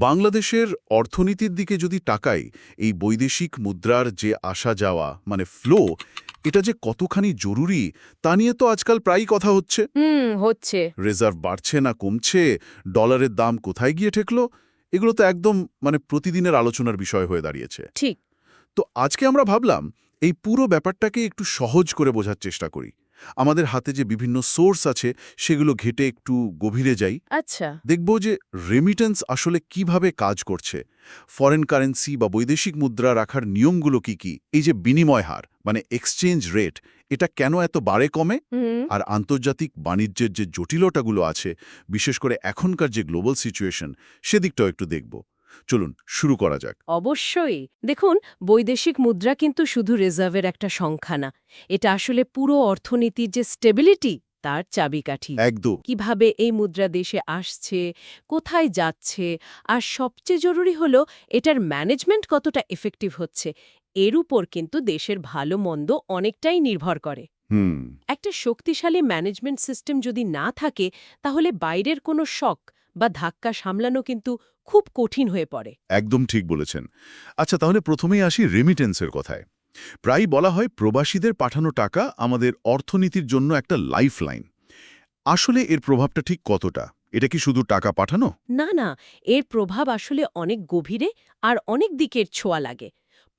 বাংলাদেশের অর্থনীতির দিকে যদি তাকাই, এই বৈদেশিক মুদ্রার যে আসা যাওয়া মানে ফ্লো, এটা যে কতখানি জরুরি তা নিয়ে তো আজকাল প্রায়ই কথা হচ্ছে। হচ্ছে। রিজার্ভ বাড়ছে না কমছে, ডলারের দাম কোথায় গিয়ে ঠেকলো, এগুলো তো একদম প্রতিদিনের আলোচনার বিষয় হয়ে দাঁড়িয়েছে। ঠিক। তো আজকে আমরা ভাবলাম এই পুরো ব্যাপারটাকে একটু সহজ করে বোঝার চেষ্টা করি। আমাদের হাতে যে বিভিন্ন সোর্স আছে সেগুলো ঘেটে একটু গভীরে যাই। আচ্ছা। দেখব যে রেমিটেন্স আসলে কিভাবে কাজ করছে, ফরেন কারেন্সি বা বৈদেশিক মুদ্রা রাখার নিয়মগুলো কি, এই যে বিনিময় হার মানে এক্সচেঞ্জ রেট, এটা কেন এত বাড়ে কমে, হুম। আর আন্তর্জাতিক বাণিজ্যের যে জটিলতাগুলো আছে, বিশেষ করে এখনকার যে গ্লোবাল সিচুয়েশন, সেদিকটাও একটু দেখব। চলুন শুরু করা যাক। অবশ্যই। দেখুন, বৈদেশিক মুদ্রা কিন্তু শুধু রিজার্ভের একটা সংখ্যা না। এটা আসলে পুরো অর্থনীতির যে স্টেবিলিটি তার চাবিকাঠি। একদম। কিভাবে এই মুদ্রা দেশে আসছে, কোথায় যাচ্ছে, আর সবচেয়ে জরুরি হলো এটার ম্যানেজমেন্ট কতটা এফেক্টিভ হচ্ছে, এর উপর কিন্তু দেশের ভালো মন্দ অনেকটাই নির্ভর করে। হুম। একটা শক্তিশালী ম্যানেজমেন্ট সিস্টেম যদি না থাকে, তাহলে বাইরের কোনো শক বা ধাক্কা সামলানো কিন্তু খুব কঠিন হয়ে পড়ে। একদম ঠিক বলেছেন। আচ্ছা, তাহলে প্রথমেই আসি রেমিটেন্সের কথায়। প্রায়ই বলা হয় প্রবাসীদের পাঠানো টাকা আমাদের অর্থনীতির জন্য একটা লাইফলাইন। আসলে এর প্রভাবটা ঠিক কতটা? এটা কি শুধু টাকা পাঠানো? না না, এর প্রভাব আসলে অনেক গভীরে আর অনেক দিকের ছোঁয়া লাগে।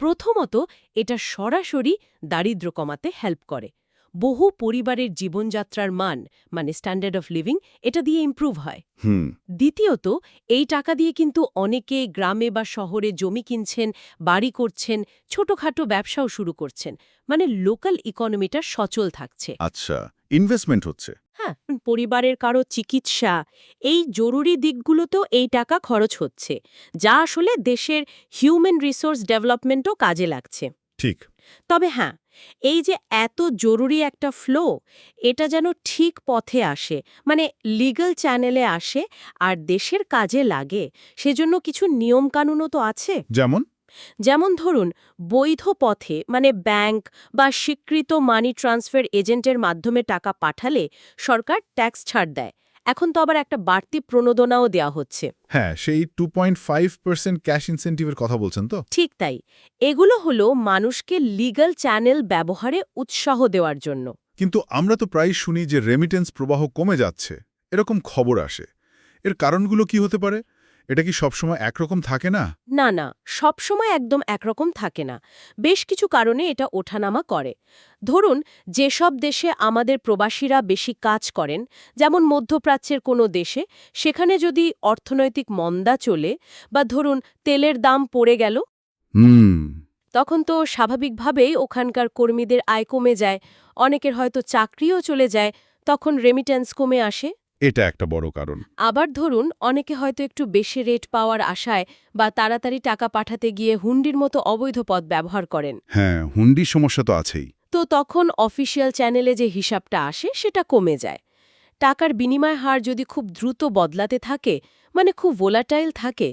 প্রথমত, এটা সরাসরি দারিদ্র্য কমাতে হেল্প করে। বহু পরিবারের জীবনযাত্রার মান মানে স্ট্যান্ডার্ড অফ লিভিং এটা দিয়ে ইমপ্রুভ হয়। হুম। দ্বিতীয়ত, এই টাকা দিয়ে কিন্তু অনেকে গ্রামে বা শহরে জমি কিনছেন, বাড়ি করছেন, ছোটখাটো ব্যবসাও শুরু করছেন। মানে লোকাল ইকোনমিটা সচল থাকছে। আচ্ছা, ইনভেস্টমেন্ট হচ্ছে। হ্যাঁ, পরিবারের কারো চিকিৎসা, এই জরুরি দিকগুলোতেও এই টাকা খরচ হচ্ছে, যা আসলে দেশের হিউম্যান রিসোর্স ডেভেলপমেন্টও কাজে লাগছে। ঠিক। তবে হ্যাঁ, এই যে এত জরুরি একটা ফ্লো, এটা যেন ঠিক পথে আসে, মানে লিগ্যাল চ্যানেলে আসে আর দেশের কাজে লাগে, সেজন্য কিছু নিয়মকানুনও তো আছে। যেমন? যেমন ধরুন, বৈধ পথে মানে ব্যাংক বা স্বীকৃত মানি ট্রান্সফার এজেন্টের মাধ্যমে টাকা পাঠালে সরকার ট্যাক্স ছাড় দেয়। এখন তো আবার একটা বাড়তি প্রণোদনাও দেওয়া হচ্ছে। হ্যাঁ, সেই 2.5% ক্যাশ ইনসেন্টিভের কথা বলছেন তো? ঠিক তাই। এগুলো হলো মানুষকে লিগ্যাল চ্যানেল ব্যবহারে উৎসাহ দেওয়ার জন্য। কিন্তু আমরা তো প্রায় শুনি যে রেমিটেন্স প্রবাহ কমে যাচ্ছে, এরকম খবর আসে। এর কারণগুলো কি হতে পারে? এটা কি সবসময় একরকম থাকে না? না না, সবসময় একদম একরকম থাকে না। বেশ কিছু কারণে এটা ওঠানামা করে। ধরুন, যেসব দেশে আমাদের প্রবাসীরা বেশি কাজ করেন, যেমন মধ্যপ্রাচ্যের কোনো দেশে, সেখানে যদি অর্থনৈতিক মন্দা চলে বা ধরুন তেলের দাম পড়ে গেল, হুম। তখন তো স্বাভাবিকভাবেই ওখানকার কর্মীদের আয় কমে যায়, অনেকের হয়তো চাকরিও চলে যায়, তখন রেমিট্যান্স কমে আসে। এটা একটা বড় কারণ। আবার ধরুন, অনেকে হয়তো একটু বেশি রেট পাওয়ার আশায় বা তাড়াতাড়ি টাকা পাঠাতে গিয়ে হুন্ডির মতো অবৈধ পথ ব্যবহার করেন। হ্যাঁ, হুন্ডির সমস্যা তো আছেই। তো তখন অফিসিয়াল চ্যানেলে যে হিসাবটা আসে সেটা কমে যায়। টাকার বিনিময় হার যদি খুব দ্রুত বদলাতে থাকে, মানে খুব ভোলাটাইল থাকে,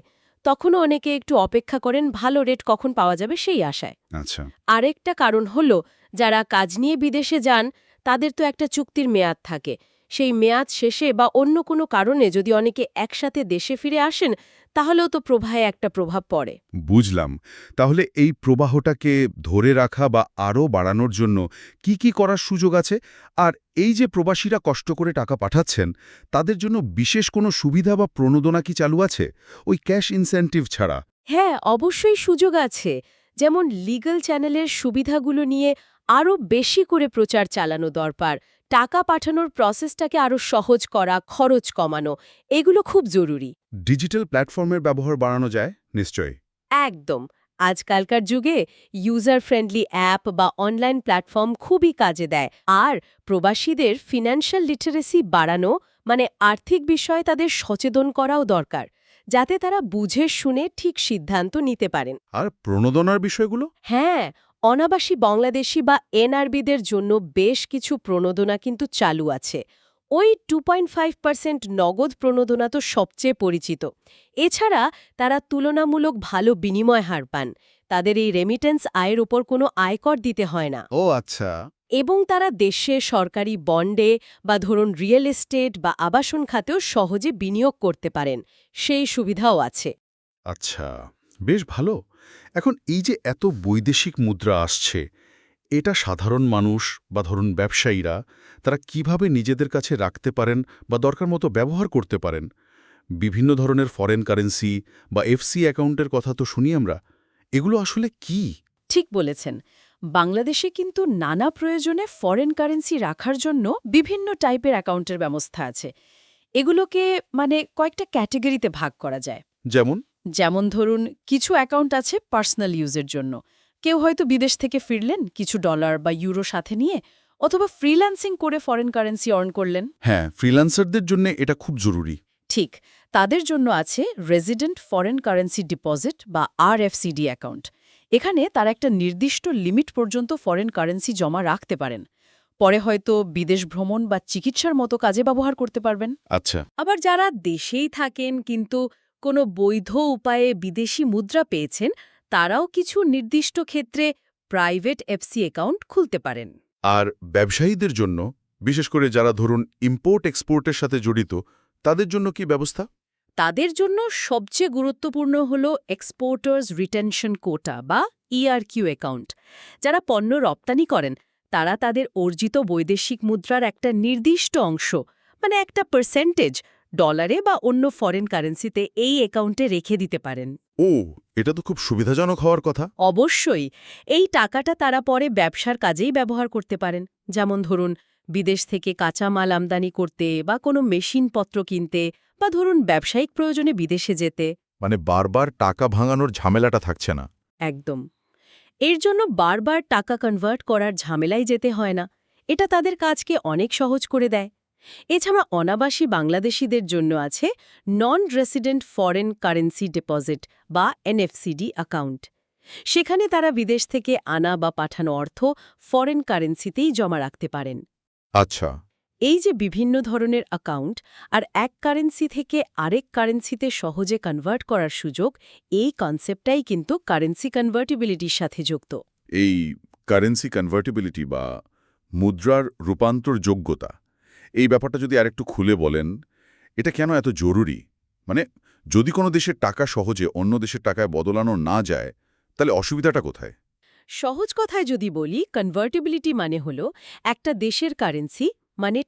তখনও অনেকে একটু অপেক্ষা করেন ভালো রেট কখন পাওয়া যাবে সেই আশায়। আচ্ছা। আরেকটা কারণ হলো, যারা কাজ নিয়ে বিদেশে যান তাদের তো একটা চুক্তির মেয়াদ থাকে। সেই মেয়াদ শেষে বা অন্য কোনো কারণে যদি অনেকে একসাথে দেশে ফিরে আসেন, তাহলেও তো প্রবাহে একটা প্রভাব পড়ে। বুঝলাম। তাহলে এই প্রবাহটাকে ধরে রাখা বা আরও বাড়ানোর জন্য কি করার সুযোগ আছে? আর এই যে প্রবাসীরা কষ্ট করে টাকা পাঠাচ্ছেন, তাদের জন্য বিশেষ কোনো সুবিধা বা প্রণোদনা কি চালু আছে? ওই ক্যাশ ইনসেন্টিভ ছাড়া? হ্যাঁ, অবশ্যই সুযোগ আছে। যেমন লিগ্যাল চ্যানেলের সুবিধাগুলো নিয়ে আরও বেশি করে প্রচার চালানো দরকার। টাকা পাঠানোর প্রসেসটাকে আরও সহজ করা, খরচ কমানো, এগুলো খুব জরুরি। ডিজিটাল প্ল্যাটফর্মের ব্যবহার বাড়ানো যায় নিশ্চয়ই। একদম। আজকালকার যুগে ইউজার ফ্রেন্ডলি অ্যাপ বা অনলাইন প্ল্যাটফর্ম খুবই কাজে দেয়। আর প্রবাসীদের ফিন্যান্সিয়াল লিটারেসি বাড়ানো, মানে আর্থিক বিষয়ে তাদের সচেতন করাও দরকার, যাতে তারা বুঝে শুনে ঠিক সিদ্ধান্ত নিতে পারেন। আর প্রণোদনার বিষয়গুলো? হ্যাঁ, অনাবাসী বাংলাদেশি বা এনআরবিদের জন্য বেশ কিছু প্রণোদনা কিন্তু চালু আছে। ওই 2.5% নগদ প্রণোদনা তো সবচেয়ে পরিচিত। এছাড়া তারা তুলনামূলক ভালো বিনিময় হার পান। তাদের এই রেমিটেন্স আয়ের ওপর কোনো আয়কর দিতে হয় না। ও আচ্ছা। এবং তারা দেশে সরকারি বন্ডে বা ধরুন রিয়েল এস্টেট বা আবাসন খাতেও সহজে বিনিয়োগ করতে পারেন, সেই সুবিধাও আছে। আচ্ছা, বেশ ভালো। এখন এই যে এত বৈদেশিক মুদ্রা আসছে, এটা সাধারণ মানুষ বা ধরুন ব্যবসায়ীরা তারা কিভাবে নিজেদের কাছে রাখতে পারেন বা দরকার মতো ব্যবহার করতে পারেন? বিভিন্ন ধরনের ফরেন কারেন্সি বা এফসি অ্যাকাউন্টের কথা তো শুনি আমরা। এগুলো আসলে কি? ঠিক বলেছেন। বাংলাদেশে কিন্তু নানা প্রয়োজনে ফরেন কারেন্সি রাখার জন্য বিভিন্ন টাইপের অ্যাকাউন্টের ব্যবস্থা আছে। এগুলোকে কয়েকটা ক্যাটেগরিতে ভাগ করা যায়। যেমন? যেমন ধরুন, কিছু অ্যাকাউন্ট আছে পার্সোনাল ইউজের জন্য। কেউ হয়তো বিদেশ থেকে ফিরলেন কিছু ডলার বা ইউরো সাথে নিয়ে, অথবা ফ্রিল্যান্সিং করে ফরেন কারেন্সি আর্ন করলেন। হ্যাঁ, ফ্রিল্যান্সারদের জন্য এটা খুব জরুরি। ঠিক, তাদের জন্য আছে রেজিডেন্ট ফরেন কারেন্সি ডিপোজিট বা আরএফসিডি অ্যাকাউন্ট। এখানে তারা একটা নির্দিষ্ট লিমিট পর্যন্ত ফরেন কারেন্সি জমা রাখতে পারেন। পরে হয়তো বিদেশ ভ্রমণ বা চিকিৎসার মতো কাজে ব্যবহার করতে পারবেন। আচ্ছা। আবার যারা দেশেই থাকেন কিন্তু কোনো বৈধ উপায়ে বিদেশি মুদ্রা পেয়েছেন, তারাও কিছু নির্দিষ্ট ক্ষেত্রে প্রাইভেট এফসি অ্যাকাউন্ট খুলতে পারেন। আর ব্যবসায়ীদের জন্য, বিশেষ করে যারা ধরুন ইম্পোর্ট এক্সপোর্টের সাথে জড়িত, তাদের জন্য কি ব্যবস্থা? তাদের জন্য সবচেয়ে গুরুত্বপূর্ণ হল এক্সপোর্টার্স রিটেনশন কোটা বা ইআরকিউ অ্যাকাউন্ট। যারা পণ্য রপ্তানি করেন, তারা তাদের অর্জিত বৈদেশিক মুদ্রার একটা নির্দিষ্ট অংশ, একটা পার্সেন্টেজ, ডলারে বা অন্য ফরেন কারেন্সিতে এই অ্যাকাউন্টে রেখে দিতে পারেন। ও, এটা তো খুব সুবিধাজনক হওয়ার কথা। অবশ্যই এই টাকাটা তারা পরে ব্যবসার কাজেই ব্যবহার করতে পারেন। যেমন ধরুন, বিদেশ থেকে কাঁচামাল আমদানি করতে বা কোনো মেশিনপত্র কিনতে, বা ধরুন ব্যবসায়িক প্রয়োজনে বিদেশে যেতে। মানে বারবার টাকা ভাঙানোর ঝামেলাটা থাকছে না। একদম। এর জন্য বারবার টাকা কনভার্ট করার ঝামেলায় যেতে হয় না। এটা তাদের কাজকে অনেক সহজ করে দেয়। এছাড়া অনাবাসী বাংলাদেশিদের জন্য আছে non resident foreign currency deposit বা এনএফসিডি অ্যাকাউন্ট। সেখানে তারা বিদেশ থেকে আনা বা পাঠানো অর্থ ফরেন কারেন্সিতেই জমা রাখতে পারেন। আচ্ছা। এই যে বিভিন্ন ধরনের অ্যাকাউন্ট আর এক কারেন্সি থেকে আরেক কারেন্সিতে সহজে কনভার্ট করার সুযোগ, এই কনসেপ্টটাই কিন্তু কারেন্সি কনভার্টিবিলিটির সাথে যুক্ত। এই কারেন্সি কনভার্টিবিলিটি বা মুদ্রার রূপান্তর যোগ্যতা, এই ব্যাপারটা যদি আরেকটু খুলে বলেন, এটা কেন এত জরুরি? মানে যদি কোনো দেশের টাকা সহজে অন্য দেশের টাকায় বদলানো না যায়, তাহলে অসুবিধাটা কোথায়? সহজ কথায় যদি বলি, কনভার্টিবিলিটি হল একটা দেশের কারেন্সি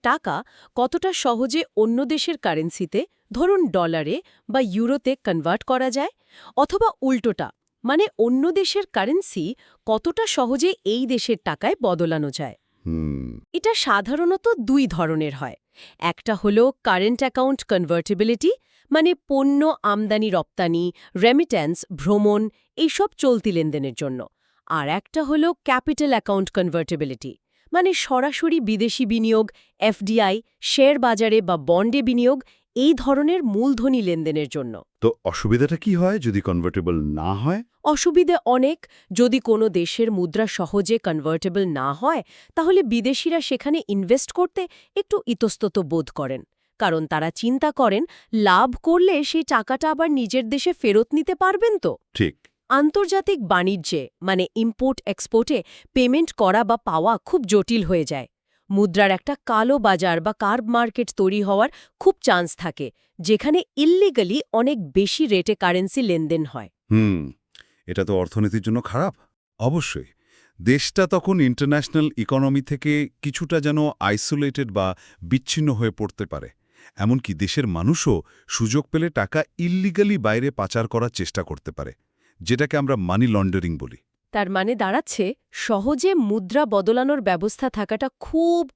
টাকা কতটা সহজে অন্য দেশের কারেন্সিতে, ধরুন ডলারে বা ইউরোতে কনভার্ট করা যায়, অথবা উল্টোটা, অন্য দেশের কারেন্সি কতটা সহজে এই দেশের টাকায় বদলানো যায়। এটা সাধারণত দুই ধরনের হয়। একটা হলো কারেন্ট অ্যাকাউন্ট কনভার্টিবিলিটি, পণ্য আমদানি রপ্তানি, রেমিট্যান্স, ভ্রমণ, এইসব চলতি লেনদেনের জন্য। আর একটা হলো ক্যাপিটাল অ্যাকাউন্ট কনভার্টিবিলিটি, সরাসরি বিদেশি বিনিয়োগ, এফডিআই, শেয়ার বাজারে বা বন্ডে বিনিয়োগ, এই ধরনের মূলধনী লেনদেনের জন্য। তো অসুবিধাটা কি হয় যদি কনভার্টেবল না হয়? অসুবিধে অনেক। যদি কোনো দেশের মুদ্রা সহজে কনভার্টেবল না হয়, তাহলে বিদেশিরা সেখানে ইনভেস্ট করতে একটু ইতস্তত বোধ করেন। কারণ তারা চিন্তা করেন, লাভ করলে সেই টাকাটা আবার নিজের দেশে ফেরত নিতে পারবেন তো। ঠিক। আন্তর্জাতিক বাণিজ্যে ইম্পোর্ট এক্সপোর্টে পেমেন্ট করা বা পাওয়া খুব জটিল হয়ে যায়। মুদ্রার একটা কালো বাজার বা কার্ব মার্কেট তৈরি হওয়ার খুব চান্স থাকে, যেখানে ইল্লিগালি অনেক বেশি রেটে কারেন্সি লেনদেন হয়। এটা তো অর্থনীতির জন্য খারাপ। অবশ্যই দেশটা তখন ইন্টারন্যাশনাল ইকোনমি থেকে কিছুটা যেন আইসোলেটেড বা বিচ্ছিন্ন হয়ে পড়তে পারে। এমনকি দেশের মানুষও সুযোগ পেলে টাকা ইল্লিগালি বাইরে পাচার করার চেষ্টা করতে পারে, যেটাকে আমরা মানি লন্ডারিং বলি। তার দাঁড়াচ্ছে, সহজে মুদ্রা বদলানোর ব্যবস্থা থাকাটা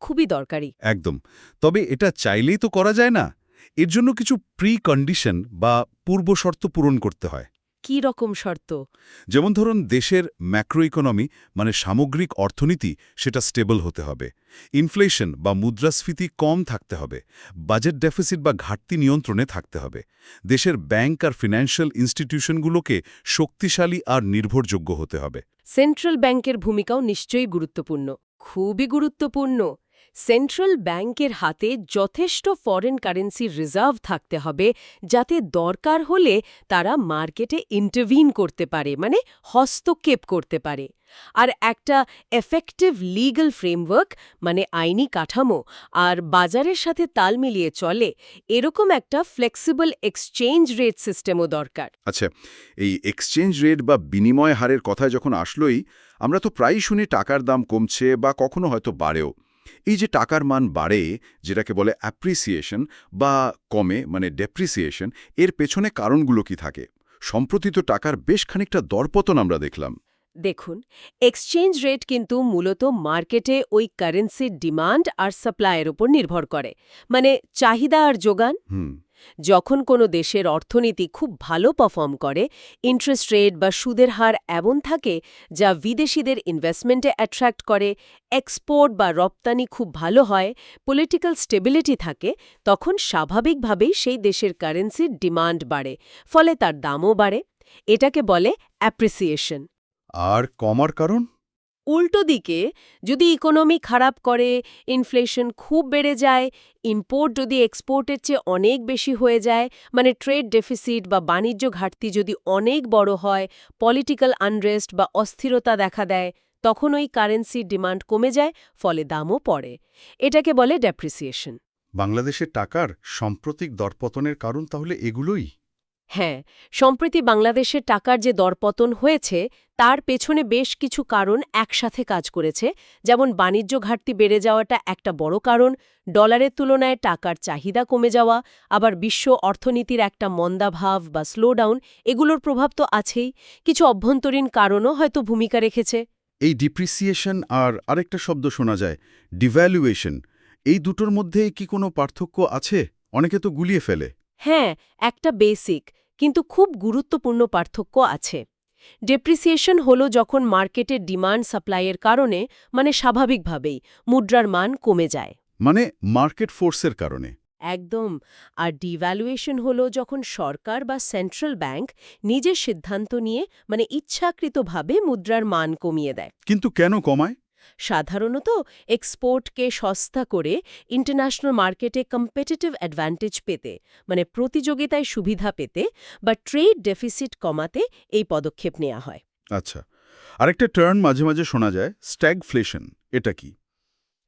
খুবই দরকারি। একদম। তবে এটা চাইলেই তো করা যায় না। এর জন্য কিছু প্রি কন্ডিশন বা পূর্ব শর্ত পূরণ করতে হয়। কি রকম শর্ত? যেমন ধরুন, দেশের ম্যাক্রো ইকোনমি সামগ্রিক অর্থনীতি সেটা স্টেবল হতে হবে, ইনফ্লেশন বা মুদ্রাস্ফীতি কম থাকতে হবে, বাজেট ডেফিসিট বা ঘাটতি নিয়ন্ত্রণে থাকতে হবে, দেশের ব্যাংক আর ফিনান্সিয়াল ইনস্টিটিউশনগুলোকে শক্তিশালী আর নির্ভরযোগ্য হতে হবে। সেন্ট্রাল ব্যাংকের ভূমিকাও নিশ্চয়ই গুরুত্বপূর্ণ, খুবই গুরুত্বপূর্ণ। সেন্ট্রাল ব্যাংকের হাতে যথেষ্ট ফরেন কারেন্সির রিজার্ভ থাকতে হবে যাতে দরকার হলে তারা মার্কেটে ইন্টারভিন করতে পারে মানে হস্তক্ষেপ করতে পারে আর একটা এফেক্টিভ লিগ্যাল ফ্রেমওয়ার্ক মানে আইনি কাঠামো আর বাজারের সাথে তাল মিলিয়ে চলে এরকম একটা ফ্লেক্সিবল এক্সচেঞ্জ রেট সিস্টেমও দরকার। আচ্ছা, এই এক্সচেঞ্জ রেট বা বিনিময় হারের কথা যখন আসলোই, আমরা তো প্রায়ই শুনি টাকার দাম কমছে বা কখনো হয়তো বাড়েও। এই যে টাকার মান বাড়ে, যেটাকে বলে অ্যাপ্রিসিয়েশন, বা কমে মানে ডেপ্রিসিয়েশন, এর পেছনে কারণগুলো কি থাকে? সম্প্রতি তো টাকার বেশ খানিকটা দরপতন আমরা দেখলাম। দেখুন, এক্সচেঞ্জ রেট কিন্তু মূলত মার্কেটে ওই কারেন্সির ডিমান্ড আর সাপ্লাইয়ের উপর নির্ভর করে মানে চাহিদা আর যোগান। যখন কোনো দেশের অর্থনীতি খুব ভালো পারফর্ম করে, ইন্টারেস্ট রেট বা সুদের হার এমন থাকে যা বিদেশিদের ইনভেস্টমেন্টে অ্যাট্রাক্ট করে, এক্সপোর্ট বা রপ্তানি খুব ভালো হয়, পলিটিক্যাল স্টেবিলিটি থাকে, তখন স্বাভাবিকভাবেই সেই দেশের কারেন্সির ডিমান্ড বাড়ে, ফলে তার দামও বাড়ে। এটাকে বলে অ্যাপ্রিসিয়েশন। আর কমার কারণ? উল্টো দিকে, যদি ইকোনমি খারাপ করে, ইনফ্লেশন খুব বেড়ে যায়, ইম্পোর্ট যদি এক্সপোর্টের চেয়ে অনেক বেশি হয়ে যায়, মানে ট্রেড ডেফিসিট বা বাণিজ্য ঘাটতি যদি অনেক বড় হয়, পলিটিক্যাল আনরেস্ট বা অস্থিরতা দেখা দেয়, তখন ওই কারেন্সির ডিমান্ড কমে যায়, ফলে দামও পড়ে। এটাকে বলে ডেপ্রিসিয়েশন। বাংলাদেশের টাকার সাম্প্রতিক দরপতনের কারণ তাহলে এগুলোই? হ্যাঁ, সম্প্রতি বাংলাদেশের টাকার যে দরপতন হয়েছে তার পেছনে বেশ কিছু কারণ একসাথে কাজ করেছে। যেমন বাণিজ্য ঘাটতি বেড়ে যাওয়াটা একটা বড় কারণ, ডলারের তুলনায় টাকার চাহিদা কমে যাওয়া, আবার বিশ্ব অর্থনীতির একটা মন্দাভাব বা স্লোডাউন, এগুলোর প্রভাব তো আছেই। কিছু অভ্যন্তরীণ কারণও হয়তো ভূমিকা রেখেছে। এই ডিপ্রিসিয়েশন আর আরেকটা শব্দ শোনা যায়, ডিভ্যালুয়েশন, এই দুটোর মধ্যে কি কোনো পার্থক্য আছে? অনেকে তো গুলিয়ে ফেলে। হ্যাঁ, একটা বেসিক কিন্তু খুব গুরুত্বপূর্ণ পার্থক্য আছে। ডেপ্রিসিয়েশন হলো যখন মার্কেটের ডিমান্ড সাপ্লাইয়ের কারণে মানে স্বাভাবিকভাবেই মুদ্রার মান কমে যায়। মানে মার্কেট ফোর্সের কারণে। একদম। আর ডিভ্যালুয়েশন হলো যখন সরকার বা সেন্ট্রাল ব্যাংক নিজের সিদ্ধান্ত নিয়ে মানে ইচ্ছাকৃতভাবে মুদ্রার মান কমিয়ে দেয়। কিন্তু কেন কমায়? সাধারণত এক্সপোর্টকে সস্তা করে ইন্টারন্যাশনাল মার্কেটে কম্পিটিটিভ অ্যাডভান্টেজ পেতে মানে প্রতিযোগিতায় সুবিধা পেতে বা ট্রেড ডেফিসিট কমাতে এই পদক্ষেপ নেওয়া হয়। আচ্ছা, আরেকটা টার্ন মাঝে মাঝে শোনা যায়, স্ট্যাগফ্লেশন। এটা কি?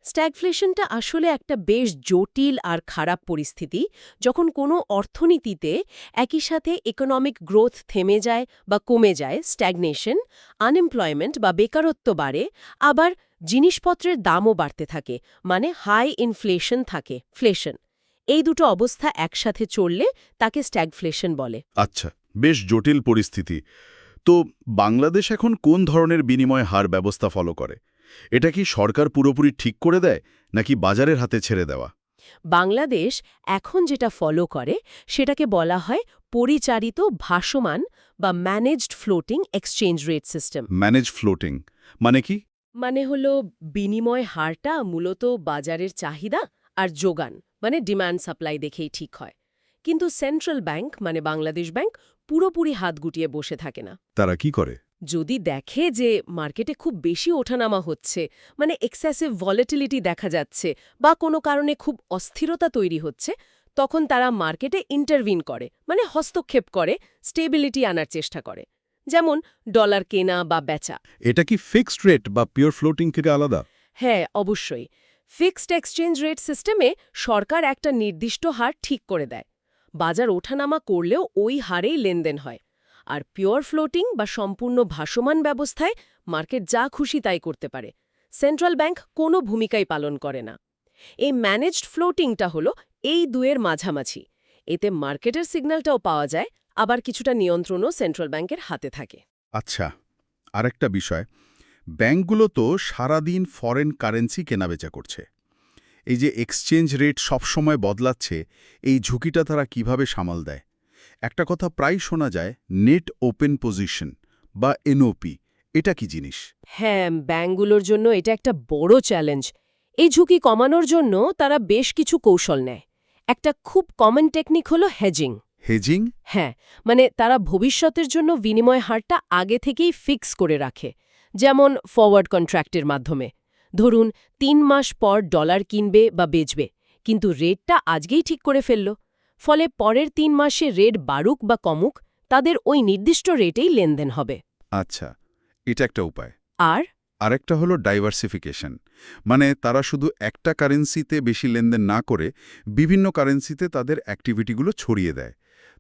স্ট্যাগফ্লেশনটা আসলে একটা বেশ জটিল আর খারাপ পরিস্থিতি যখন কোনো অর্থনীতিতে একই সাথে ইকোনমিক গ্রোথ থেমে যায় বা কমে যায়, স্ট্যাগনেশন, আনএমপ্লয়মেন্ট বা বেকারত্ব বাড়ে, আবার জিনিসপত্রের দামও বাড়তে থাকে মানে হাই ইনফ্লেশন থাকে, ফ্লেশন। এই দুটো অবস্থা একসাথে চললে তাকে স্ট্যাগফ্লেশন বলে। আচ্ছা, বেশ জটিল পরিস্থিতি। তো বাংলাদেশ এখন কোন ধরনের বিনিময় হার ব্যবস্থা ফলো করে? এটা কি সরকার পুরোপুরি ঠিক করে দেয় নাকি বাজারের হাতে ছেড়ে দেওয়া? বাংলাদেশ এখন যেটা ফলো করে সেটাকে বলা হয় পরিচালিত ভাসমান বা managed floating exchange rate system. Manage floating মানে কি? মানে হলো বিনিময় হারটা মূলত বাজারের চাহিদা আর যোগান মানে ডিমান্ড সাপ্লাই দেখেই ঠিক হয়। কিন্তু সেন্ট্রাল ব্যাংক মানে বাংলাদেশ ব্যাংক পুরোপুরি হাত গুটিয়ে বসে থাকে না। তারা কি করে? যদি দেখে যে মার্কেটে খুব বেশি ওঠানামা হচ্ছে মানে এক্সেসিভ ভলিটিলিটি দেখা যাচ্ছে বা কোনো কারণে খুব অস্থিরতা তৈরি হচ্ছে, তখন তারা মার্কেটে ইন্টারভিন করে মানে হস্তক্ষেপ করে, স্টেবিলিটি আনার চেষ্টা করে, যেমন ডলার কেনা বা বেচা। এটা কি ফিক্সড রেট বা পিওর ফ্লোটিং থেকে আলাদা? হ্যাঁ, অবশ্যই। ফিক্সড এক্সচেঞ্জ রেট সিস্টেমে সরকার একটা নির্দিষ্ট হার ঠিক করে দেয়, বাজার ওঠানামা করলেও ওই হারেই লেনদেন হয়। আর পিওর ফ্লোটিং বা সম্পূর্ণ ভাসমান ব্যবস্থায় মার্কেট যা খুশি তাই করতে পারে, সেন্ট্রাল ব্যাংক কোনো ভূমিকাই পালন করে না। এই ম্যানেজড ফ্লোটিংটা হলো এই দুয়ের মাঝামাঝি, এতে মার্কেটের সিগন্যালটাও পাওয়া যায়, আবার কিছুটা নিয়ন্ত্রণও সেন্ট্রাল ব্যাংকের হাতে থাকে। আচ্ছা, আরেকটা বিষয়, ব্যাংকগুলো তো সারাদিন ফরেন কারেন্সি কেনাবেচা করছে। এই যে এক্সচেঞ্জ রেট সবসময় বদলাচ্ছে, এই ঝুঁকিটা তারা কিভাবে সামাল দেয়? একটা কথা প্রায় শোনা যায়, নেট ওপেন পজিশন বা এনওপি। এটা কি জিনিস? হ্যাঁ, ব্যাংকগুলোর জন্য এটা একটা বড় চ্যালেঞ্জ। এই ঝুঁকি কমানোর জন্য তারা বেশ কিছু কৌশল নেয়। একটা খুব কমন টেকনিক হলো হেজিং। হেজিং? হ্যাঁ, মানে তারা ভবিষ্যতের জন্য বিনিময় হারটা আগে থেকেই ফিক্স করে রাখে, যেমন ফরওয়ার্ড কন্ট্রাক্টের মাধ্যমে। ধরুন ৩ মাস পর ডলার কিনবে বা বেচবে, কিন্তু রেটটা আজকেই ঠিক করে ফেলল। ফলে পরের ৩ মাসে রেট বাড়ুক বা কমুক, তাদের ওই নির্দিষ্ট রেটেই লেনদেন হবে। আচ্ছা, এটা একটা উপায়। আর আরেকটা হলো ডাইভার্সিফিকেশন, মানে তারা শুধু একটা কারেন্সিতে বেশি লেনদেন না করে বিভিন্ন কারেন্সিতে তাদের অ্যাক্টিভিটিগুলো ছড়িয়ে দেয়।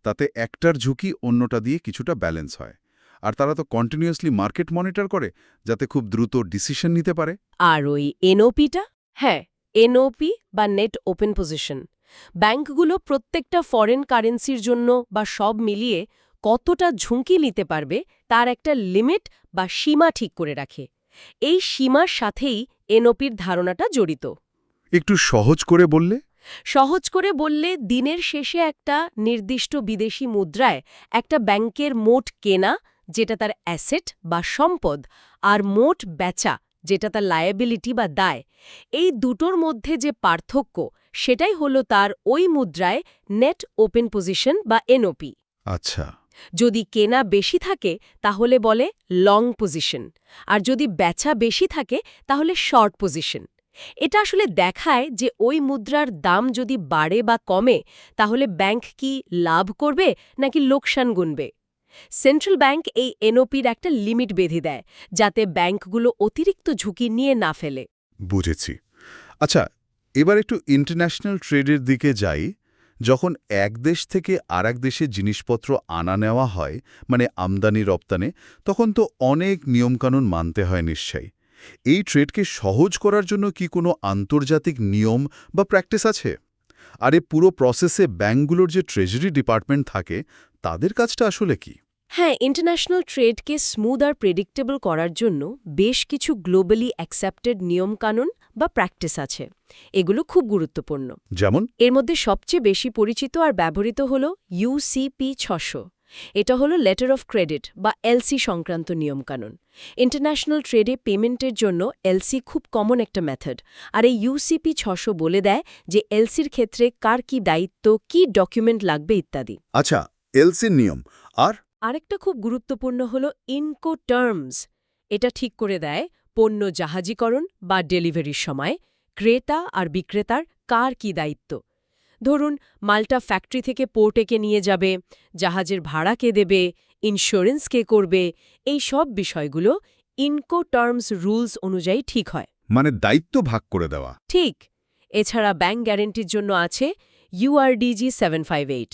তাতে একটার ঝুঁকি অন্যটা দিয়ে কিছুটা ব্যালেন্স হয়। আর তারা তো কন্টিনিউয়াসলি মার্কেট মনিটর করে, যাতে খুব দ্রুত ডিসিশন নিতে পারে। আর ওই এনওপিটা? হ্যাঁ, এনওপি বা নেট ওপেন পজিশন। ব্যাংকগুলো প্রত্যেকটা ফরেন কারেন্সির জন্য বা সব মিলিয়ে কতটা ঝুঁকি নিতে পারবে তার একটা লিমিট বা সীমা ঠিক করে রাখে। এই সীমার সাথেই এনওপির ধারণাটা জড়িত। একটু সহজ করে বললে? সহজ করে বললে, দিনের শেষে একটা নির্দিষ্ট বিদেশি মুদ্রায় একটা ব্যাংকের মোট কেনা, যেটা তার অ্যাসেট বা সম্পদ, আর মোট বেচা, যেটা তার লায়াবিলিটি বা দায়, এই দুটোর মধ্যে যে পার্থক্য, সেটাই হলো তার ওই মুদ্রায় নেট ওপেন পজিশন বা এনওপি। আচ্ছা। যদি কেনা বেশি থাকে তাহলে বলে লং পজিশন, আর যদি বেচা বেশি থাকে তাহলে শর্ট পজিশন। এটা আসলে দেখায় যে ওই মুদ্রার দাম যদি বাড়ে বা কমে, তাহলে ব্যাংক কি লাভ করবে নাকি লোকসান গুনবে। সেন্ট্রাল ব্যাংক এই এনওপির একটা লিমিট বেঁধে দেয়, যাতে ব্যাংকগুলো অতিরিক্ত ঝুঁকি নিয়ে না ফেলে। বুঝেছি। আচ্ছা, এবার একটু ইন্টারন্যাশনাল ট্রেডের দিকে যাই। যখন এক দেশ থেকে আরেক দেশে জিনিসপত্র আনা নেওয়া হয়, মানে আমদানি রপ্তানি, তখন তো অনেক নিয়মকানুন মানতে হয় নিশ্চয়ই। এই ট্রেডকে সহজ করার জন্য কি কোনো আন্তর্জাতিক নিয়ম বা প্র্যাকটিস আছে? আর এই পুরো প্রসেসে ব্যাংকগুলোর যে ট্রেজারি ডিপার্টমেন্ট থাকে, তাদের কাজটা আসলে কি? হ্যাঁ, ইন্টারন্যাশনাল ট্রেডকে স্মুথ আর প্রেডিক্টেবল করার জন্য বেশ কিছু গ্লোবালি অ্যাকসেপ্টেড নিয়মকানুন বা প্র্যাকটিস আছে। এগুলো খুব গুরুত্বপূর্ণ। যেমন? এর মধ্যে সবচেয়ে বেশি পরিচিত আর ব্যবহৃত হল ইউসিপি ৬০০। এটা হলো লেটার অফ ক্রেডিট বা এলসি সংক্রান্ত নিয়মকানুন। ইন্টারন্যাশনাল ট্রেডে পেমেন্টের জন্য এলসি খুব কমন একটা মেথড, আর এই ইউসিপি ৬০০ বলে দেয় যে এলসির ক্ষেত্রে কার কি দায়িত্ব, কি ডকুমেন্ট লাগবে ইত্যাদি। আচ্ছা, এলসির নিয়ম। আর আরেকটা খুব গুরুত্বপূর্ণ হল ইনকো টার্মস। এটা ঠিক করে দেয় পণ্য জাহাজীকরণ বা ডেলিভারির সময় ক্রেতা আর বিক্রেতার কার কি দায়িত্ব। ধরুন, মালটা ফ্যাক্টরি থেকে পোর্টেকে নিয়ে যাবে, জাহাজের ভাড়া কে দেবে, ইন্স্যুরেন্স কে করবে, এই সব বিষয়গুলো ইনকো টার্মস রুলস অনুযায়ী ঠিক হয়। মানে দায়িত্ব ভাগ করে দেওয়া। ঠিক। এছাড়া ব্যাংক গ্যারেন্টির জন্য আছে ইউআরডিজি 758।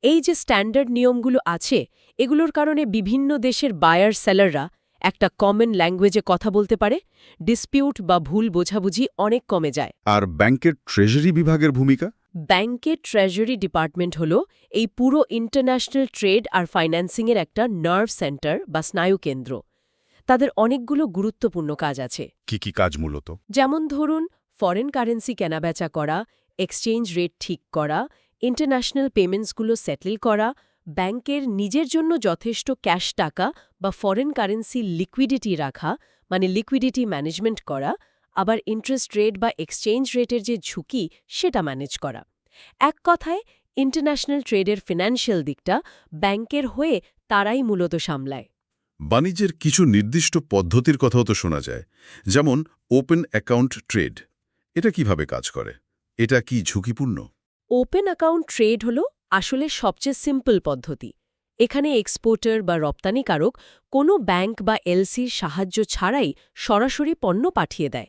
এই যে স্ট্যান্ডার্ড নিয়মগুলো আছে, এগুলোর কারণে বিভিন্ন দেশের বায়ার সেলাররা একটা কমন ল্যাঙ্গুয়েজে কথা বলতে পারে, ডিসপিউট বা ভুল বোঝাবুঝি অনেক কমে যায়। আর ব্যাংকের ট্রেজারি বিভাগের ভূমিকা? ব্যাংকের ট্রেজারি ডিপার্টমেন্ট হল এই পুরো ইন্টারন্যাশনাল ট্রেড আর ফাইন্যান্সিংয়ের একটা নার্ভ সেন্টার বা স্নায়ুকেন্দ্র। তাদের অনেকগুলো গুরুত্বপূর্ণ কাজ আছে। কি কি কাজ মূলত? যেমন ধরুন, ফরেন কারেন্সি কেনাবেচা করা, এক্সচেঞ্জ রেট ঠিক করা, ইন্টারন্যাশনাল পেমেন্টসগুলো সেটেল করা, ব্যাংকের নিজের জন্য যথেষ্ট ক্যাশ টাকা বা ফরেন কারেন্সি লিকুইডিটি রাখা, মানে লিকুইডিটি ম্যানেজমেন্ট করা, আবার ইন্টারেস্ট রেট বা এক্সচেঞ্জ রেটের যে ঝুঁকি, সেটা ম্যানেজ করা। এক কথায়, ইন্টারন্যাশনাল ট্রেডের ফিন্যান্সিয়াল দিকটা ব্যাংকের হয়ে তারাই মূলত সামলায়। বাণিজ্যের কিছু নির্দিষ্ট পদ্ধতির কথাও তো শোনা যায়, যেমন ওপেন অ্যাকাউন্ট ট্রেড। এটা কিভাবে কাজ করে? এটা কি ঝুঁকিপূর্ণ? ওপেন অ্যাকাউন্ট ট্রেড হল আসলে সবচেয়ে সিম্পল পদ্ধতি। এখানে এক্সপোর্টার বা রপ্তানিকারক কোনো ব্যাংক বা এলসির সাহায্য ছাড়াই সরাসরি পণ্য পাঠিয়ে দেয়।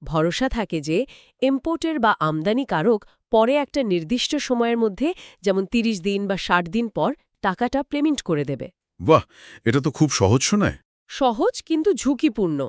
ভরসা থাকে যে ইম্পোর্টার বা আমদানিকারক পরে একটা নির্দিষ্ট সময়ের মধ্যে, যেমন ৩০ দিন বা ৬০ দিন পর, টাকাটা পেমেন্ট করে দেবে। বাহ, এটা তো খুব সহজ শোনায়। সহজ কিন্তু ঝুঁকিপূর্ণ।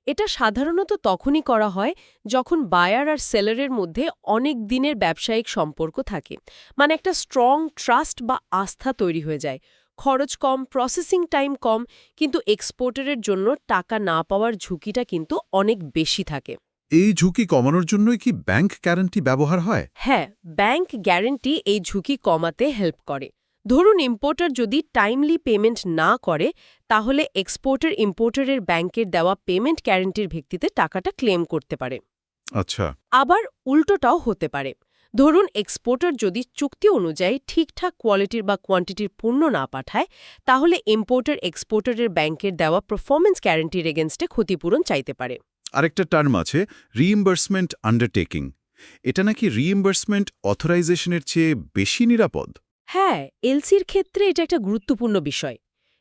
এটা সাধারণত তখনই করা হয় যখন বায়ার আর সেলারের মধ্যে অনেক দিনের ব্যবসায়িক সম্পর্ক থাকে, মানে একটা স্ট্রং ট্রাস্ট বা আস্থা তৈরি হয়ে যায়। খরচ কম, প্রসেসিং টাইম কম, কিন্তু এক্সপোর্টারের জন্য টাকা না পাওয়ার ঝুঁকিটা কিন্তু অনেক বেশি থাকে। এই ঝুঁকি কমানোর জন্যই কি ব্যাংক গ্যারান্টি ব্যবহার হয়? হ্যাঁ, ব্যাংক গ্যারেন্টি এই ঝুঁকি কমাতে হেল্প করে। ধরুন, ইম্পোর্টার যদি টাইমলি পেমেন্ট না করে, তাহলে এক্সপোর্টার ইম্পোর্টারের ব্যাংকের দেওয়া পেমেন্ট গ্যারেন্টির ভিত্তিতে টাকাটা ক্লেম করতে পারে। আচ্ছা। আবার উল্টোটাও হতে পারে। ধরুন, এক্সপোর্টার যদি চুক্তি অনুযায়ী ঠিকঠাক কোয়ালিটির বা কোয়ান্টিটির পণ্য না পাঠায়, তাহলে ইম্পোর্টার এক্সপোর্টারের ব্যাংকের দেওয়া পারফরম্যান্স গ্যারেন্টির এগেনস্টে ক্ষতিপূরণ চাইতে পারে। আরেকটা টার্ম আছে রিইম্বার্সমেন্ট আন্ডারটেকিং। এটা নাকি রিইম্বার্সমেন্ট অথরাইজেশনের চেয়ে বেশি নিরাপদ? হ্যাঁ, এলসির ক্ষেত্রে এটা একটা গুরুত্বপূর্ণ বিষয়।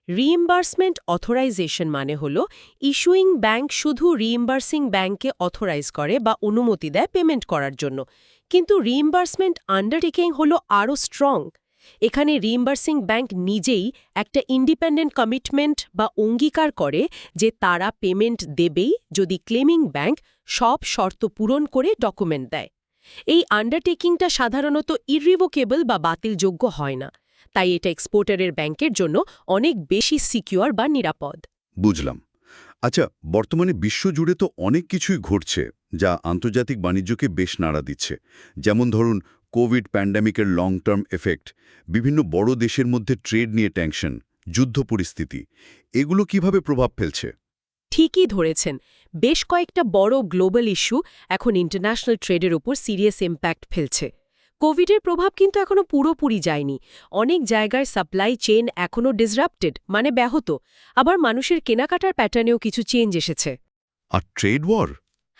রিইম্বার্সমেন্ট অথরাইজেশন মানে হল ইস্যুইং ব্যাংক শুধু রিইম্বার্সিং ব্যাংককে অথরাইজ করে বা অনুমতি দেয় পেমেন্ট করার জন্য, কিন্তু রিইম্বার্সমেন্ট আন্ডারটেকিং হল আরও স্ট্রং। এখানে রিইম্বার্সিং ব্যাংক নিজেই একটা ইন্ডিপেন্ডেন্ট কমিটমেন্ট বা অঙ্গীকার করে যে তারা পেমেন্ট দেবেই যদি ক্লেমিং ব্যাংক সব শর্ত পূরণ করে ডকুমেন্ট দেয়। এই আন্ডারটেকিংটা সাধারণত ইররিভোকেবল বা বাতিলযোগ্য হয় না, তাই এটা এক্সপোর্টারের ব্যাংকের জন্য অনেক বেশি সিকিউর বা নিরাপদ। বুঝলাম। আচ্ছা, বর্তমানে বিশ্বজুড়ে তো অনেক কিছুই ঘটছে যা আন্তর্জাতিক বাণিজ্যকে বেশ নাড়া দিচ্ছে। যেমন ধরুন কোভিড প্যান্ডেমিকের লং টার্ম এফেক্ট, বিভিন্ন বড় দেশের মধ্যে ট্রেড নিয়ে টেনশন, যুদ্ধ পরিস্থিতি, এগুলো কিভাবে প্রভাব ফেলছে? ঠিকই ধরেছেন, বেশ কয়েকটা বড় গ্লোবাল ইস্যু এখন ইন্টারন্যাশনাল ট্রেডের উপর সিরিয়াস ইম্প্যাক্ট ফেলছে। কোভিডের প্রভাব কিন্তু এখনো পুরোপুরি যায়নি। অনেক জায়গায় সাপ্লাই চেইন এখনো ডিসরাপ্টেড, মানে ব্যাহত। আবার মানুষের কেনাকাটার প্যাটার্নেও কিছু চেঞ্জ এসেছে। আর ট্রেড ওয়ার?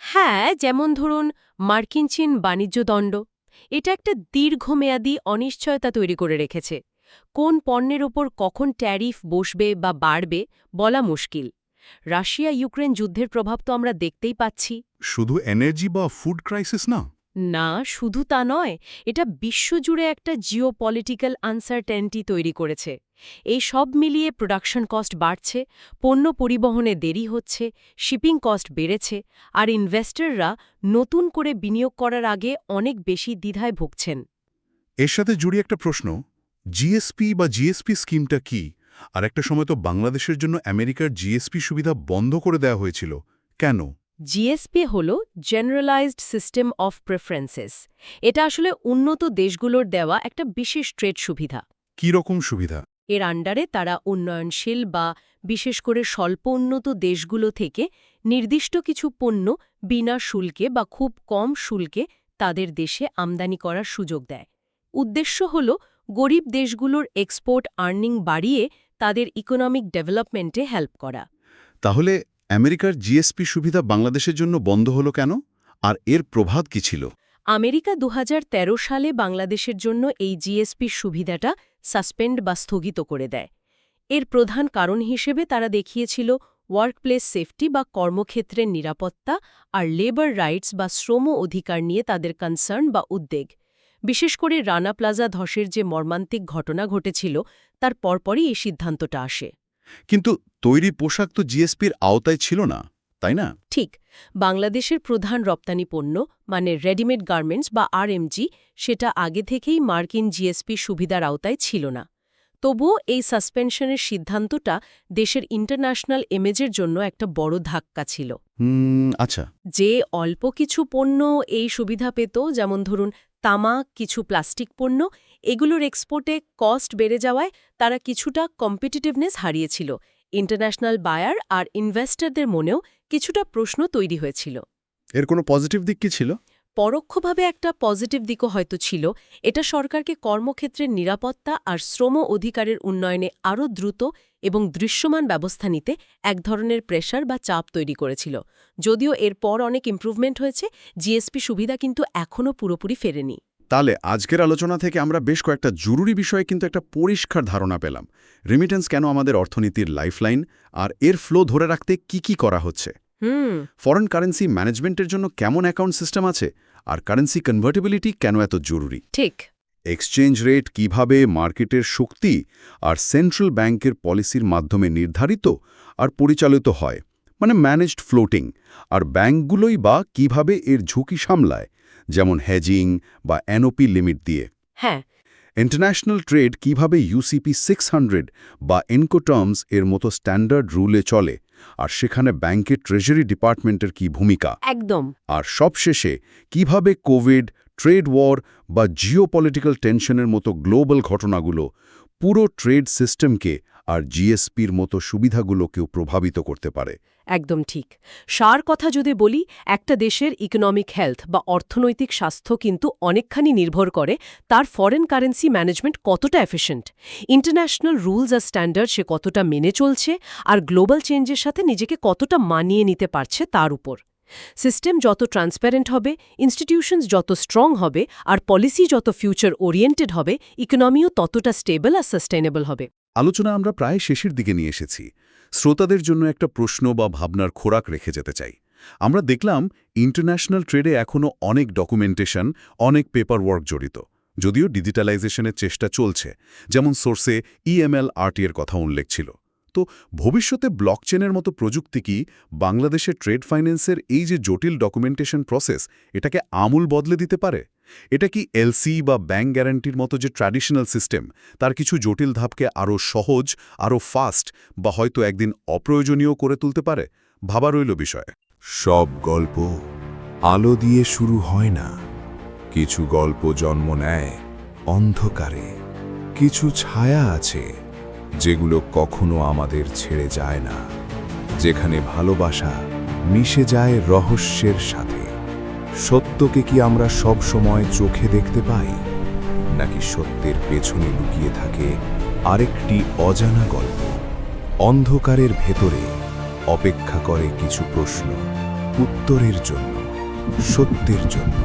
হ্যাঁ, যেমন ধরুন মার্কিন চীন বাণিজ্য দণ্ড, এটা একটা দীর্ঘমেয়াদী অনিশ্চয়তা তৈরি করে রেখেছে। কোন পণ্যের ওপর কখন ট্যারিফ বসবে বা বাড়বে বলা মুশকিল। রাশিয়া ইউক্রেন যুদ্ধের প্রভাব তো আমরা দেখতেই পাচ্ছি। শুধু এনার্জি বা ফুড ক্রাইসিস না? না, শুধু তা নয়, এটা বিশ্বজুড়ে একটা জিওপলিটিক্যাল আনসার্টেনিটি তৈরি করেছে। এই সব মিলিয়ে প্রোডাকশন কস্ট বাড়ছে, পণ্য পরিবহনে দেরি হচ্ছে, শিপিং কস্ট বেড়েছে, আর ইনভেস্টররা নতুন করে বিনিয়োগ করার আগে অনেক বেশি দ্বিধায় ভুগছেন। এর সাথে জুড়ে একটা প্রশ্ন, জিএসপি বা জিএসপি স্কিমটা কি? আর একটা সময় তো বাংলাদেশের জন্য আমেরিকার জিএসপি সুবিধা বন্ধ করে দেওয়া হয়েছিল, কেন? জিএসপি হল জেনারেলাইজড সিস্টেম অফ প্রেফারেন্সেস। এটা আসলে উন্নত দেশগুলোর দেওয়া একটা বিশেষ ট্রেড সুবিধা। কি রকম সুবিধা? এর আন্ডারে তারা উন্নয়নশীল বা বিশেষ করে স্বল্প উন্নত দেশগুলো থেকে নির্দিষ্ট কিছু পণ্য বিনা শুল্কে বা খুব কম শুল্কে তাদের দেশে আমদানি করার সুযোগ দেয়। উদ্দেশ্য হল গরিব দেশগুলোর এক্সপোর্ট আর্নিং বাড়িয়ে তাদের ইকোনমিক ডেভেলপমেন্টে হেল্প করা। তাহলে আমেরিকার জিএসপি সুবিধা বাংলাদেশের জন্য বন্ধ হলো কেন? আর এর প্রভাব কি ছিল? আমেরিকা ২০১৩ সালে বাংলাদেশের জন্য এই জিএসপি সুবিধাটা সাসপেন্ড বা স্থগিত করে দেয়। এর প্রধান কারণ হিসেবে তারা দেখিয়েছিল ওয়ার্কপ্লেস সেফটি বা কর্মক্ষেত্রের নিরাপত্তা আর লেবার রাইটস বা শ্রম অধিকার নিয়ে তাদের কনসার্ন বা উদ্বেগ। বিশেষ করে রানা প্লাজা ধসের যে মর্মান্তিক ঘটনা ঘটেছিল তার পরপরই এই সিদ্ধান্তটা আসে। কিন্তু তৈরি পোশাক তো জিএসপির আওতায় ছিল না, তাই না? ঠিক, বাংলাদেশের প্রধান রপ্তানি পণ্য মানে রেডিমেড গার্মেন্টস বা আরএমজি, সেটা আগে থেকেই মার্কিন জিএসপি সুবিধার আওতায় ছিল না। তবুও এই সাসপেনশনের সিদ্ধান্তটা দেশের ইন্টারন্যাশনাল ইমেজের জন্য একটা বড় ধাক্কা ছিল। আচ্ছা। যে অল্প কিছু পণ্য এই সুবিধা পেত, যেমন ধরুন তামাক, কিছু প্লাস্টিক পণ্য, এগুলোর এক্সপোর্টে কস্ট বেড়ে যাওয়ায় তারা কিছুটা কম্পিটিটিভনেস হারিয়েছিল। ইন্টারন্যাশনাল বায়ার আর ইনভেস্টরদের মনেও কিছুটা প্রশ্ন তৈরি হয়েছিল। এর কোনো পজিটিভ দিক কি ছিল? পরোক্ষভাবে একটা পজিটিভ দিকও হয়তো ছিল। এটা সরকারকে কর্মক্ষেত্রের নিরাপত্তা আর শ্রম অধিকারের উন্নয়নে আরও দ্রুত এবং দৃশ্যমান ব্যবস্থা নিতে এক ধরনের প্রেশার বা চাপ তৈরি করেছিল। যদিও এরপর অনেক ইমপ্রুভমেন্ট হয়েছে, জিএসপি সুবিধা কিন্তু এখনও পুরোপুরি ফেরেনি। তাহলে আজকের আলোচনা থেকে আমরা বেশ কয়েকটা জরুরি বিষয়ে কিন্তু একটা পরিষ্কার ধারণা পেলাম। রেমিটেন্স কেন আমাদের অর্থনীতির লাইফলাইন, আর এর ফ্লো ধরে রাখতে কি করা হচ্ছে। ফরেন কারেন্সি ম্যানেজমেন্টের জন্য কেমন অ্যাকাউন্ট সিস্টেম আছে, আর কারেন্সি কনভার্টেবিলিটি কেন এত জরুরি। ঠিক। এক্সচেঞ্জ রেট কিভাবে মার্কেটের শক্তি আর সেন্ট্রাল ব্যাংকের পলিসির মাধ্যমে নির্ধারিত আর পরিচালিত হয়, মানে ম্যানেজড ফ্লোটিং, আর ব্যাংকগুলোই বা কিভাবে এর ঝুঁকি সামলায়, যেমন হেজিং বা এনওপি লিমিট দিয়ে। হ্যাঁ। ইন্টারন্যাশনাল ট্রেড কিভাবে ইউসিপি 600 বা ইনকোটার্মস এর মতো স্ট্যান্ডার্ড রুলে চলে, আর সেখানে ব্যাংকের ট্রেজারি ডিপার্টমেন্টের কি ভূমিকা। একদম। আর সবশেষে কিভাবে কোভিড, ট্রেড ওয়ার বা জিওপলিটিক্যাল টেনশনের মতো গ্লোবাল ঘটনাগুলো পুরো ট্রেড সিস্টেমকে আর জিএসপির মতো সুবিধাগুলোকেও প্রভাবিত করতে পারে। একদম ঠিক। সার কথা যদি বলি, একটা দেশের ইকোনমিক হেলথ বা অর্থনৈতিক স্বাস্থ্য কিন্তু অনেকখানি নির্ভর করে তার ফরেন কারেন্সি ম্যানেজমেন্ট কতটা এফিশিয়েন্ট, ইন্টারন্যাশনাল রুলস আর স্ট্যান্ডার্ড সে কতটা মেনে চলছে, আর গ্লোবাল চেঞ্জের সাথে নিজেকে কতটা মানিয়ে নিতে পারছে তার উপর। সিস্টেম যত ট্রান্সপারেন্ট হবে, ইনস্টিটিউশনস যত স্ট্রং হবে আর পলিসি যত ফিউচার ওরিয়েন্টেড হবে, ইকোনমিও ততটা স্টেবল আর সাস্টেইনেবল হবে। আলোচনা আমরা প্রায় শেষের দিকে নিয়ে এসেছি। শ্রোতাদের জন্য একটা প্রশ্ন বা ভাবনার খোরাক রেখে যেতে চাই। আমরা দেখলাম ইন্টারন্যাশনাল ট্রেডে এখনও অনেক ডকুমেন্টেশন, অনেক পেপার ওয়ার্ক জড়িত, যদিও ডিজিটালাইজেশনের চেষ্টা চলছে, যেমন সোর্সে EML/RT এর কথা উল্লেখ ছিল। তো ভবিষ্যতে ব্লকচেনের মতো প্রযুক্তি কি বাংলাদেশের ট্রেড ফাইন্যান্সের এই যে জটিল ডকুমেন্টেশন প্রসেস, এটাকে আমূল বদলে দিতে পারে? এটা কি এলসি বা ব্যাংক গ্যারান্টির মতো যে ট্র্যাডিশনাল সিস্টেম, তার কিছু জটিল ধাপকে আরও সহজ, আরও ফাস্ট বা হয়তো একদিন অপ্রয়োজনীয় করে তুলতে পারে? ভাবা রইল বিষয়ে। সব গল্প আলো দিয়ে শুরু হয় না। কিছু গল্প জন্ম নেয় অন্ধকারে। কিছু ছায়া আছে যেগুলো কখনো আমাদের ছেড়ে যায় না, যেখানে ভালোবাসা মিশে যায় রহস্যের সাথে। সত্যকে কি আমরা সব সময় চোখে দেখতে পাই, নাকি সত্যের পেছনে লুকিয়ে থাকে আরেকটি অজানা গল্প? অন্ধকারের ভেতরে অপেক্ষা করে কিছু প্রশ্ন, উত্তরের জন্য, সত্যের জন্য।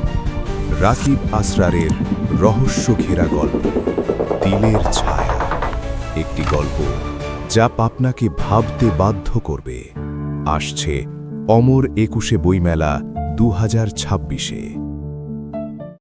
রাকিব আসরারের রহস্য ঘেরা গল্প দিলের ছায়া, একটি গল্প যা আপনাকে ভাবতে বাধ্য করবে। আসছে অমর 21 বইমেলা 2026-এ।